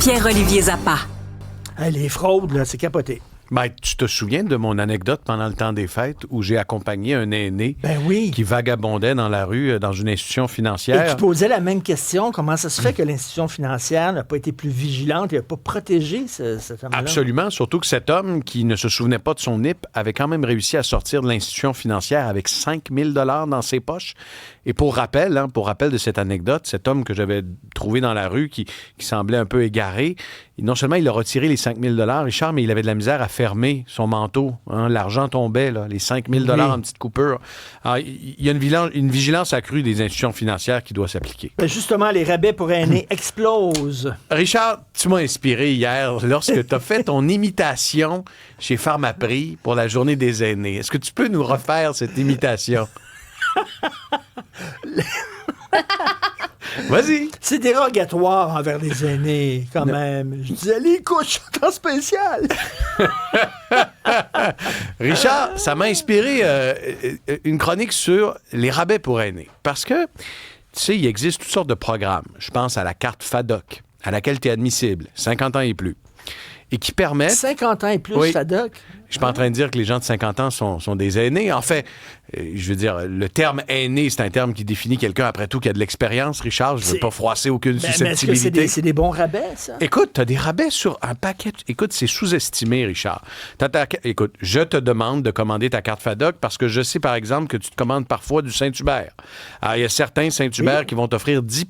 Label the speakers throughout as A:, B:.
A: Pierre-Olivier Zappa.
B: Hey, les fraudes, là, c'est capoté.
C: Ben, tu te souviens de mon anecdote pendant le temps des fêtes où j'ai accompagné un aîné qui vagabondait dans la rue dans une institution financière.
B: Et qui posait la même question. Comment ça se fait que l'institution financière n'a pas été plus vigilante et n'a pas protégé cet homme-là?
C: Absolument. Surtout que cet homme qui ne se souvenait pas de son NIP avait quand même réussi à sortir de l'institution financière avec 5 000 $ dans ses poches. Et pour rappel de cette anecdote, cet homme que j'avais trouvé dans la rue qui semblait un peu égaré, non seulement il a retiré les 5 000 $, Richard, mais il avait de la misère à fermer son manteau. L'argent tombait, là, les 5 000 $ en petite coupure. Alors, il y a une vigilance accrue des institutions financières qui doit s'appliquer.
B: Ben justement, les rabais pour aînés explosent.
C: Richard, tu m'as inspiré hier lorsque tu as fait ton imitation chez Pharmaprix pour la journée des aînés. Est-ce que tu peux nous refaire cette imitation? Vas-y.
B: C'est dérogatoire envers les aînés, quand même. Je disais, les couches sont en spécial.
C: Richard, ça m'a inspiré une chronique sur les rabais pour aînés. Parce que, tu sais, il existe toutes sortes de programmes. Je pense à la carte FADOC, à laquelle tu es admissible, 50 ans et plus, et qui permettent...
B: 50 ans et plus, FADOC?
C: Je suis pas en train de dire que les gens de 50 ans sont des aînés. En fait, je veux dire, le terme aîné, c'est un terme qui définit quelqu'un, après tout, qui a de l'expérience, Richard. Je veux pas froisser aucune susceptibilité.
B: Mais est-ce que c'est des bons rabais, ça?
C: Écoute, tu as des rabais sur un paquet. Écoute, c'est sous-estimé, Richard. Écoute, je te demande de commander ta carte FADOC parce que je sais, par exemple, que tu te commandes parfois du Saint-Hubert. Alors, il y a certains Saint-Hubert qui vont t'offrir 10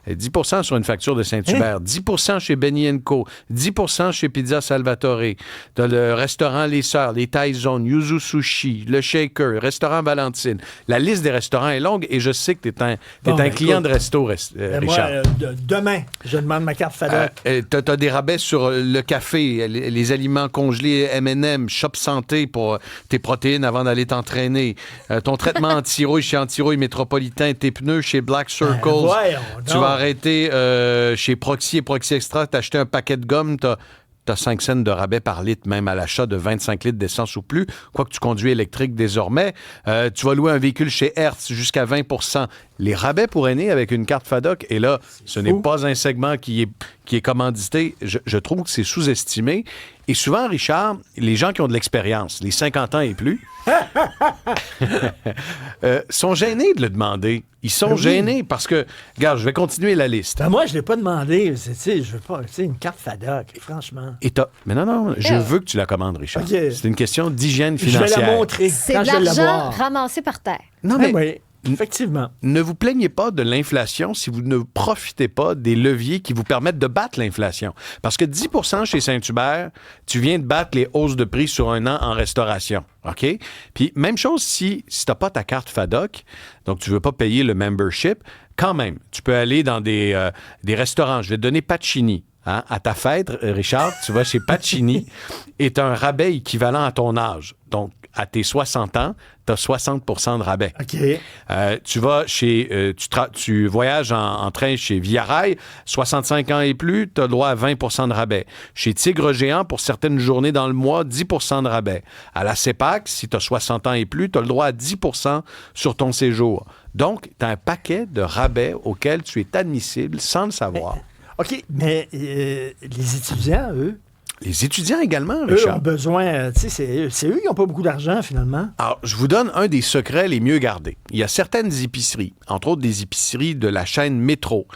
C: 10 sur une facture de Saint-Hubert, 10 chez Benny & Co, 10 chez Pizza Salvatore. Tu as le restaurant Les Sœurs, les Thai Zone, Yuzu Sushi, le Shaker, restaurant Valentine. La liste des restaurants est longue et je sais que tu es un client de resto, Richard.
B: Moi, demain, je demande ma carte FADOC.
C: Tu as des rabais sur le café, les aliments congelés M&M, Shop Santé pour tes protéines avant d'aller t'entraîner. Ton traitement anti-rouille chez Anti-rouille Métropolitain, tes pneus chez Black Circles. Tu vas arrêter chez Proxy et Proxy Extra, t'as acheté un paquet de gomme, t'as 5 cents de rabais par litre, même à l'achat de 25 litres d'essence ou plus, quoique tu conduis électrique désormais. Tu vas louer un véhicule chez Hertz jusqu'à 20 %. Les rabais pour aînés avec une carte FADOC, et là, ce n'est pas un segment qui est commandité. Je trouve que c'est sous-estimé. Et souvent, Richard, les gens qui ont de l'expérience, les 50 ans et plus, sont gênés de le demander. Ils sont gênés parce que, regarde, je vais continuer la liste.
B: Ben moi, je ne l'ai pas demandé. Je veux pas, une carte FADOC, franchement.
C: Mais non, je veux que tu la commandes, Richard. Okay. C'est une question d'hygiène financière.
B: Je vais la montrer.
D: C'est de l'argent ramassé par terre.
C: Non, mais...
B: oui. Effectivement.
C: Ne vous plaignez pas de l'inflation si vous ne profitez pas des leviers qui vous permettent de battre l'inflation. Parce que 10 % chez Saint-Hubert, tu viens de battre les hausses de prix sur un an en restauration. OK? Puis même chose si tu n'as pas ta carte FADOC, donc tu ne veux pas payer le membership, quand même, tu peux aller dans des restaurants. Je vais te donner Pacini. À ta fête, Richard, tu vas chez Pacini et tu as un rabais équivalent à ton âge. Donc, à tes 60 ans, tu as 60 % de rabais.
B: OK.
C: Tu vas chez... tu voyages en train chez Via Rail, 65 ans et plus, tu as le droit à 20 % de rabais. Chez Tigre Géant, pour certaines journées dans le mois, 10 % de rabais. À la CEPAC, si tu as 60 ans et plus, tu as le droit à 10 % sur ton séjour. Donc, tu as un paquet de rabais auxquels tu es admissible sans le savoir.
B: OK, mais les étudiants, eux...
C: Les étudiants également, Richard.
B: Eux ont besoin... c'est eux qui n'ont pas beaucoup d'argent, finalement.
C: Alors, je vous donne un des secrets les mieux gardés. Il y a certaines épiceries, entre autres des épiceries de la chaîne Métro,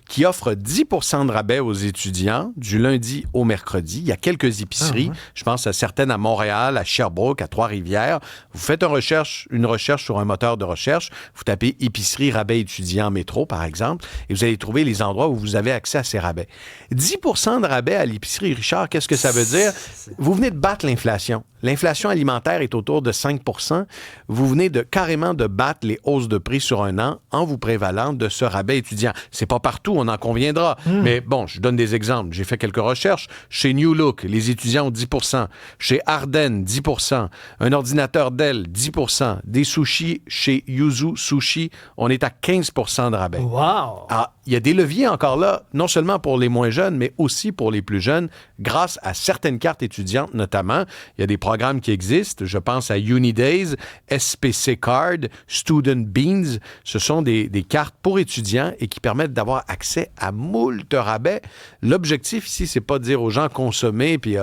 C: qui offrent 10 % de rabais aux étudiants du lundi au mercredi. Il y a quelques épiceries. Je pense à certaines à Montréal, à Sherbrooke, à Trois-Rivières. Vous faites une recherche sur un moteur de recherche. Vous tapez « épicerie rabais étudiant métro », par exemple, et vous allez trouver les endroits où vous avez accès à ces rabais. 10 % de rabais à l'épicerie, Richard, qu'est-ce que ça veut dire? Vous venez de battre l'inflation. L'inflation alimentaire est autour de 5 %. Vous venez carrément de battre les hausses de prix sur un an en vous prévalant de ce rabais étudiant. C'est pas partout, on en conviendra. Mais bon, je donne des exemples. J'ai fait quelques recherches. Chez New Look, les étudiants ont 10 % Chez Ardennes, 10 % Un ordinateur Dell, 10 % Des sushis chez Yuzu Sushi, on est à 15 % de rabais.
B: Wow!
C: Alors, il y a des leviers encore là, non seulement pour les moins jeunes, mais aussi pour les plus jeunes, grâce à certaines cartes étudiantes notamment. Il y a des programmes qui existent. Je pense à Unidays, SPC Card, Student Beans. Ce sont des cartes pour étudiants et qui permettent d'avoir accès à moult rabais. L'objectif ici, c'est pas de dire aux gens consommer puis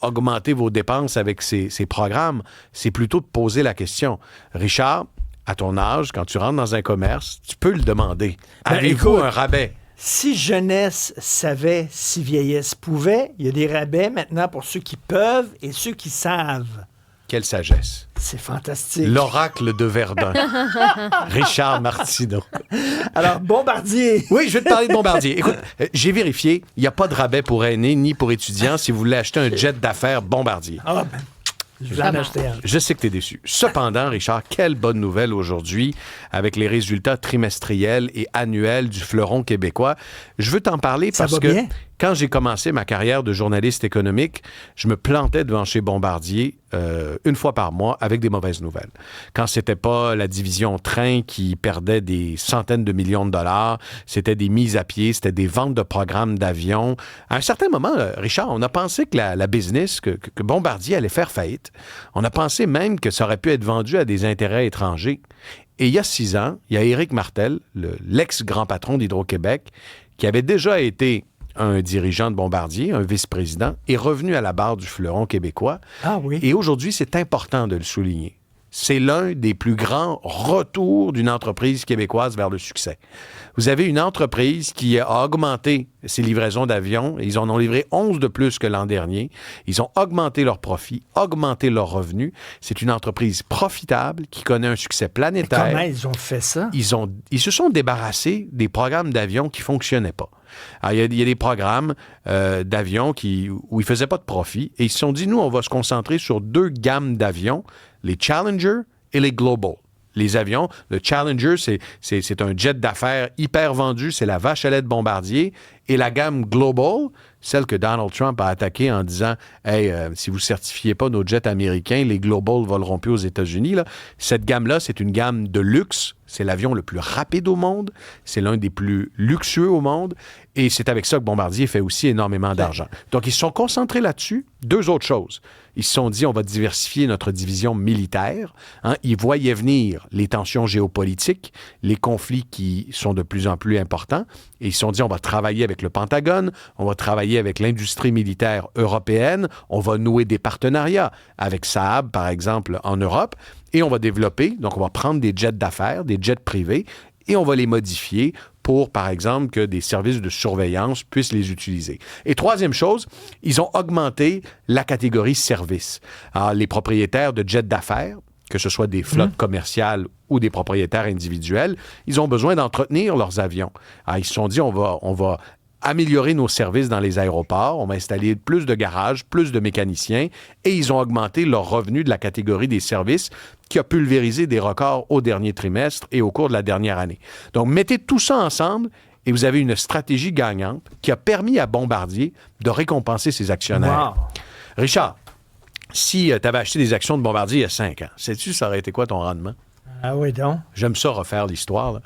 C: augmenter vos dépenses avec ces programmes. C'est plutôt de poser la question. Richard, à ton âge, quand tu rentres dans un commerce, tu peux le demander. Avez-vous un rabais?
B: Si jeunesse savait, si vieillesse pouvait, il y a des rabais maintenant pour ceux qui peuvent et ceux qui savent.
C: Quelle sagesse.
B: C'est fantastique.
C: L'oracle de Verdun. Richard Martineau.
B: Alors, Bombardier.
C: Oui, je vais te parler de Bombardier. Écoute, j'ai vérifié, il n'y a pas de rabais pour aînés ni pour étudiants si vous voulez acheter un jet d'affaires Bombardier.
B: Ah ben... Je vais en acheter un.
C: Je sais que tu es déçu. Cependant, Richard, quelle bonne nouvelle aujourd'hui avec les résultats trimestriels et annuels du fleuron québécois. Je veux t'en parler parce que quand j'ai commencé ma carrière de journaliste économique, je me plantais devant chez Bombardier une fois par mois avec des mauvaises nouvelles. Quand c'était pas la division train qui perdait des centaines de millions de dollars, c'était des mises à pied, c'était des ventes de programmes d'avions. À un certain moment, Richard, on a pensé que la business, que Bombardier allait faire faillite. On a pensé même que ça aurait pu être vendu à des intérêts étrangers. Et il y a 6 ans, il y a Éric Martel, l'ex-grand patron d'Hydro-Québec, qui avait déjà été un dirigeant de Bombardier, un vice-président, est revenu à la barre du fleuron québécois.
B: Ah oui.
C: Et aujourd'hui, c'est important de le souligner. C'est l'un des plus grands retours d'une entreprise québécoise vers le succès. Vous avez une entreprise qui a augmenté ses livraisons d'avions. Ils en ont livré 11 de plus que l'an dernier. Ils ont augmenté leurs profits, augmenté leurs revenus. C'est une entreprise profitable qui connaît un succès planétaire.
B: Mais comment ils ont fait ça?
C: Ils se sont débarrassés des programmes d'avions qui ne fonctionnaient pas. Alors, il y a des programmes d'avions où ils ne faisaient pas de profit et ils se sont dit, nous, on va se concentrer sur 2 gammes d'avions, les Challenger et les Global. Les avions, le Challenger, c'est un jet d'affaires hyper vendu, c'est la vache à lait de Bombardier. Et la gamme Global, celle que Donald Trump a attaquée en disant « Hey, si vous ne certifiez pas nos jets américains, les Global voleront plus aux États-Unis. » Cette gamme-là, c'est une gamme de luxe. C'est l'avion le plus rapide au monde. C'est l'un des plus luxueux au monde. Et c'est avec ça que Bombardier fait aussi énormément d'argent. Donc, ils se sont concentrés là-dessus. 2 autres choses. Ils se sont dit, on va diversifier notre division militaire. Ils voyaient venir les tensions géopolitiques, les conflits qui sont de plus en plus importants. Et ils se sont dit, on va travailler avec le Pentagone, on va travailler avec l'industrie militaire européenne, on va nouer des partenariats avec Saab, par exemple, en Europe, et on va développer, donc on va prendre des jets d'affaires, des jets privés, et on va les modifier pour, par exemple, que des services de surveillance puissent les utiliser. Et 3e chose, ils ont augmenté la catégorie service. Alors, les propriétaires de jets d'affaires, que ce soit des flottes commerciales ou des propriétaires individuels, ils ont besoin d'entretenir leurs avions. Alors, ils se sont dit, on va améliorer nos services dans les aéroports, on va installer plus de garages, plus de mécaniciens, et ils ont augmenté leurs revenus de la catégorie des services qui a pulvérisé des records au dernier trimestre et au cours de la dernière année. Donc, mettez tout ça ensemble et vous avez une stratégie gagnante qui a permis à Bombardier de récompenser ses actionnaires.
B: Wow.
C: Richard, si tu avais acheté des actions de Bombardier il y a 5 ans, sais-tu ça aurait été quoi ton rendement?
B: Ah oui, donc.
C: J'aime ça refaire l'histoire, là.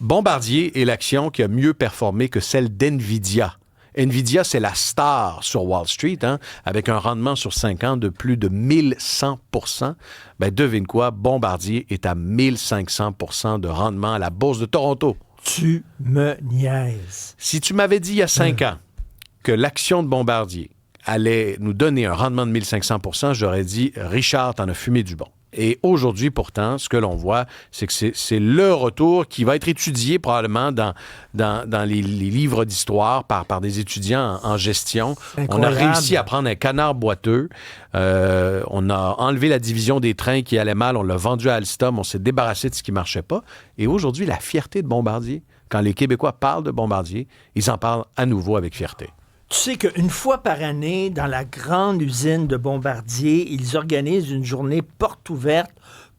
C: Bombardier est l'action qui a mieux performé que celle d'NVIDIA. NVIDIA, c'est la star sur Wall Street, avec un rendement sur 5 ans de plus de 1100 %. Ben, devine quoi, Bombardier est à 1500 % de rendement à la Bourse de Toronto.
B: Tu me niaises.
C: Si tu m'avais dit il y a 5 ans que l'action de Bombardier allait nous donner un rendement de 1500 %, j'aurais dit, Richard, t'en as fumé du bon. Et aujourd'hui, pourtant, ce que l'on voit, c'est que c'est le retour qui va être étudié probablement dans les livres d'histoire par des étudiants en gestion. On a réussi à prendre un canard boiteux. On a enlevé la division des trains qui allait mal. On l'a vendu à Alstom. On s'est débarrassé de ce qui ne marchait pas. Et aujourd'hui, la fierté de Bombardier, quand les Québécois parlent de Bombardier, ils en parlent à nouveau avec fierté.
B: Tu sais qu'une fois par année, dans la grande usine de Bombardier, ils organisent une journée porte ouverte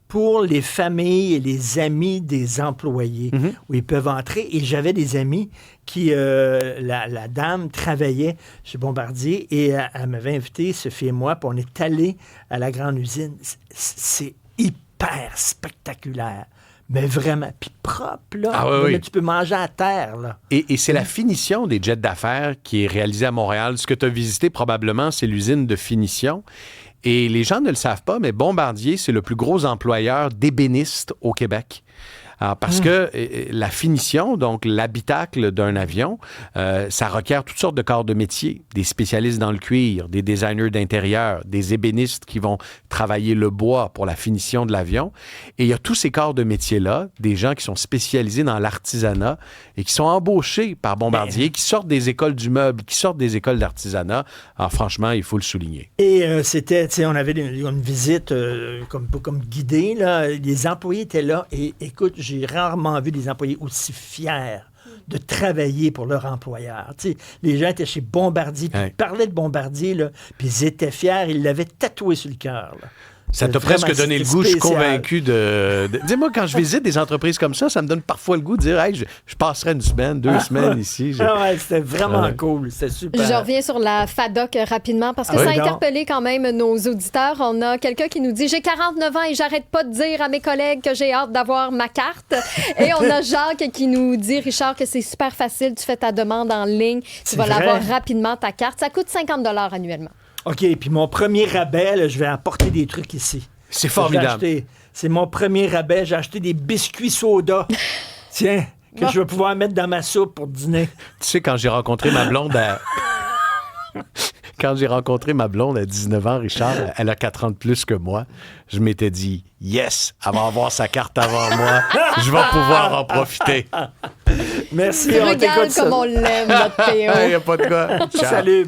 B: pour les familles et les amis des employés, où ils peuvent entrer. Et j'avais des amis qui, la dame travaillait chez Bombardier et elle m'avait invité, Sophie et moi, puis on est allés à la grande usine. C'est hyper spectaculaire. Mais vraiment, puis propre, là.
C: Ah oui,
B: Là,
C: oui.
B: tu peux manger à terre, là.
C: Et c'est la finition des jets d'affaires qui est réalisée à Montréal. Ce que tu as visité probablement, c'est l'usine de finition. Et les gens ne le savent pas, mais Bombardier, c'est le plus gros employeur d'ébénistes au Québec. Alors, parce que la finition, donc l'habitacle d'un avion, ça requiert toutes sortes de corps de métier. Des spécialistes dans le cuir, des designers d'intérieur, des ébénistes qui vont travailler le bois pour la finition de l'avion. Et il y a tous ces corps de métier-là, des gens qui sont spécialisés dans l'artisanat et qui sont embauchés par Bombardier, qui sortent des écoles du meuble, qui sortent des écoles d'artisanat. Alors franchement, il faut le souligner.
B: Et c'était, tu sais, on avait une visite comme guidée, là. Les employés étaient là et écoute, j'ai rarement vu des employés aussi fiers de travailler pour leur employeur. Tu sais, les gens étaient chez Bombardier, puis ils parlaient de Bombardier, là, puis ils étaient fiers, ils l'avaient tatoué sur le cœur, là.
C: Ça t'a presque donné le goût, je suis convaincu de... Dis-moi, quand je visite des entreprises comme ça me donne parfois le goût de dire, hey, je passerai une semaine, 2 semaines ici.
B: Ouais, c'était vraiment cool, c'était super.
D: Je reviens sur la FADOC rapidement parce que ça a interpellé quand même nos auditeurs. On a quelqu'un qui nous dit « J'ai 49 ans et j'arrête pas de dire à mes collègues que j'ai hâte d'avoir ma carte. » Et on a Jacques qui nous dit « Richard, que c'est super facile, tu fais ta demande en ligne, tu vas l'avoir rapidement, ta carte. Ça coûte 50 $ annuellement. » OK,
B: puis mon premier rabais, là, je vais apporter des trucs ici.
C: C'est formidable.
B: C'est mon premier rabais. J'ai acheté des biscuits soda. Tiens, que je vais pouvoir mettre dans ma soupe pour dîner.
C: Tu sais, quand j'ai rencontré ma blonde à... Quand j'ai rencontré ma blonde à 19 ans, Richard, elle a 4 ans de plus que moi, je m'étais dit, yes, elle va avoir sa carte avant moi, je vais pouvoir en profiter.
B: Merci,
D: on t'écoute comme on l'aime, notre PO.
C: Il n'y a pas de quoi. Ciao.
B: Salut.